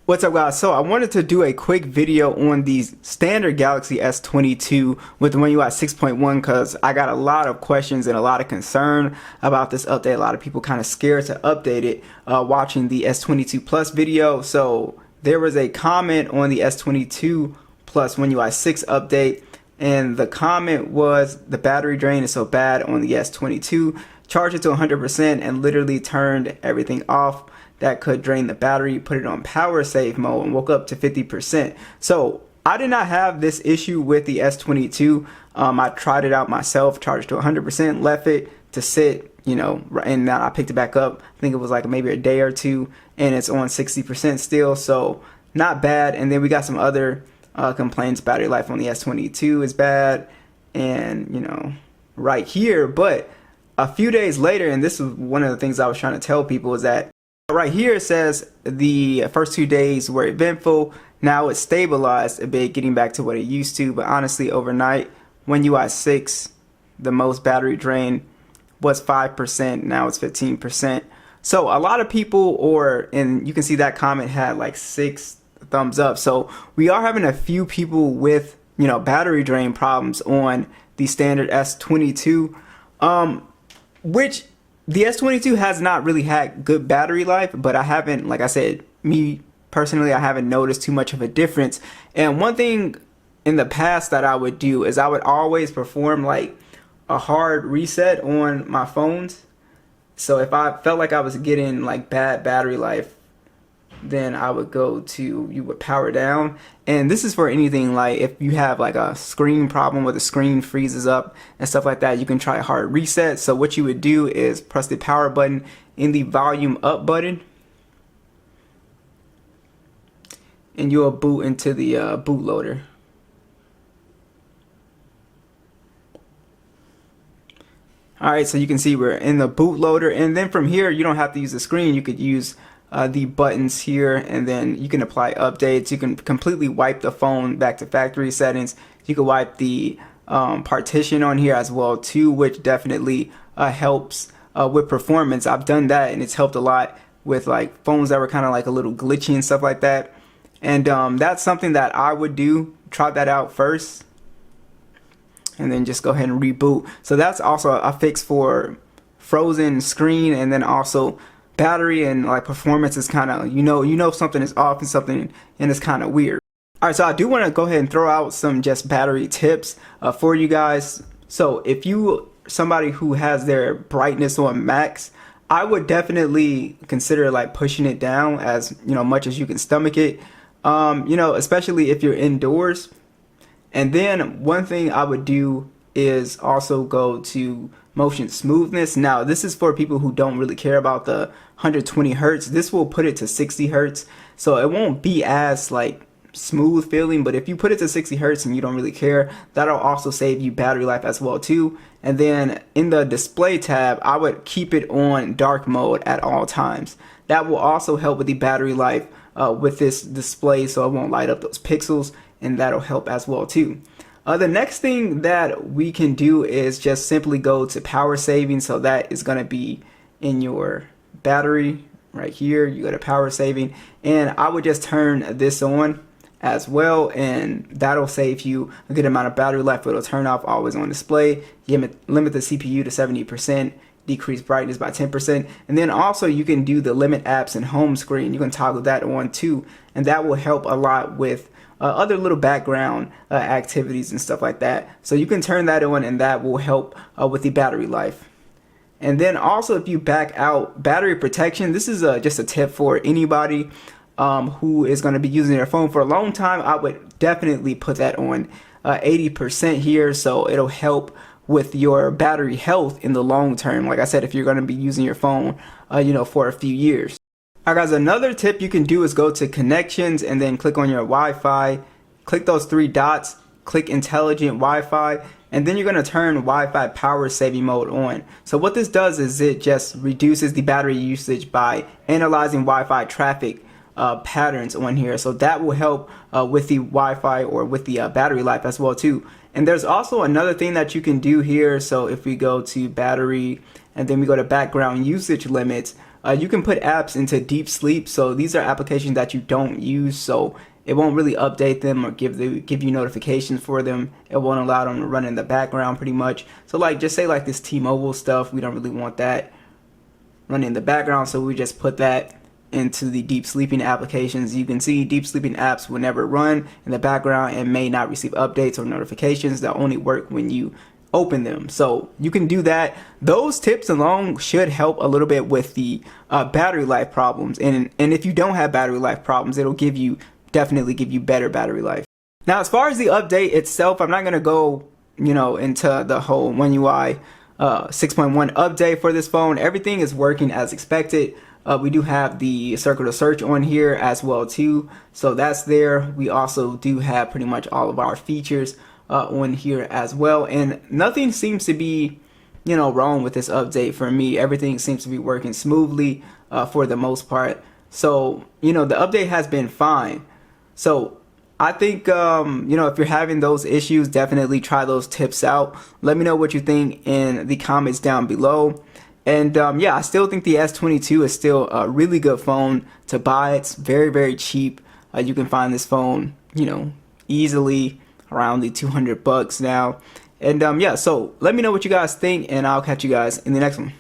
What's up, guys? So I wanted to do a quick video on the standard Galaxy S22 with One UI 6.1 because I got a lot of questions and a lot of concern about this update. A lot of people kind of scared to update it watching the S22 Plus video. So there was a comment on the S22 Plus One UI 6 update, and the comment was the battery drain is so bad on the S22. Charge it to 100% and literally turned everything off that could drain the battery, put it on power save mode, and woke up to 50%. So I did not have this issue with the S22. I tried it out myself, charged to 100%, left it to sit, and now I picked it back up. I think it was like maybe a day or two, and it's on 60% still, so not bad. And then we got some other complaints. Battery life on the S22 is bad, and right here. But a few days later, and this is one of the things I was trying to tell people, is that right here it says the first 2 days were eventful. Now it's stabilized a bit, getting back to what it used to. But honestly, overnight, One UI 6, the most battery drain was 5%. Now it's 15%. So a lot of people, and you can see that comment had like 6 thumbs up. So we are having a few people with battery drain problems on the standard S22, which the S22 has not really had good battery life, but I haven't, like I said, me personally, I haven't noticed too much of a difference. And one thing in the past that I would do is I would always perform like a hard reset on my phones. So if I felt like I was getting like bad battery life, then I would you would power down. And this is for anything, like if you have like a screen problem where the screen freezes up and stuff like that, you can try a hard reset. So what you would do is press the power button in the volume up button, and you'll boot into the bootloader. Alright, so you can see we're in the bootloader, and then from here you don't have to use the screen. You could use the buttons here, and then you can apply updates. You can completely wipe the phone back to factory settings. You can wipe the partition on here as well too, which definitely helps with performance. I've done that, and it's helped a lot with like phones that were kind of like a little glitchy and stuff like that. And that's something that I would do. Try that out first, and then just go ahead and reboot. So that's also a fix for frozen screen, and then also battery and like performance is kind of something is off and it's kind of weird. All right, so I do want to go ahead and throw out some just battery tips for you guys. So if you somebody who has their brightness on max, I would definitely consider like pushing it down as much as you can stomach it, especially if you're indoors. And then one thing I would do is also go to motion smoothness. Now this is for people who don't really care about the 120 hertz. This will put it to 60 hertz, so it won't be as like smooth feeling. But if you put it to 60 hertz and you don't really care, that'll also save you battery life as well too. And then in the display tab, I would keep it on dark mode at all times. That will also help with the battery life with this display, so it won't light up those pixels, and that'll help as well too. The next thing that we can do is just simply go to power saving. So that is going to be in your battery right here. You go to power saving, and I would just turn this on as well, and that'll save you a good amount of battery life. It'll turn off always on display, limit the CPU to 70%, decrease brightness by 10%, and then also you can do the limit apps and home screen. You can toggle that on too, and that will help a lot with other little background activities and stuff like that. So you can turn that on, and that will help with the battery life. And then also, if you back out battery protection, this is just a tip for anybody who is going to be using their phone for a long time. I would definitely put that on 80% here, so it'll help with your battery health in the long term. Like I said, if you're going to be using your phone for a few years. Alright guys, another tip you can do is go to connections and then click on your Wi-Fi, click those 3 dots, click intelligent Wi-Fi, and then you're going to turn Wi-Fi power saving mode on. So what this does is it just reduces the battery usage by analyzing Wi-Fi traffic patterns on here. So that will help with the Wi-Fi or with the battery life as well too. And there's also another thing that you can do here. So if we go to battery and then we go to background usage limits, you can put apps into deep sleep. So these are applications that you don't use, so it won't really update them or give you notifications for them. It won't allow them to run in the background pretty much. So like, just say like this T-Mobile stuff, we don't really want that running in the background, so we just put that into the deep sleeping applications. You can see deep sleeping apps will never run in the background and may not receive updates or notifications. That only work when you open them. So you can do that. Those tips alone should help a little bit with the battery life problems. And if you don't have battery life problems, it'll definitely give you better battery life. Now, as far as the update itself, I'm not going to go, into the whole One UI 6.1 update for this phone. Everything is working as expected. We do have the circle to search on here as well too, so that's there. We also do have pretty much all of our features on here as well, and nothing seems to be wrong with this update for me. Everything seems to be working smoothly for the most part. So the update has been fine. So I think if you're having those issues, definitely try those tips out. Let me know what you think in the comments down below. And yeah, I still think the S22 is still a really good phone to buy. It's very, very cheap. You can find this phone, easily around the $200 now. And yeah, so let me know what you guys think, and I'll catch you guys in the next one.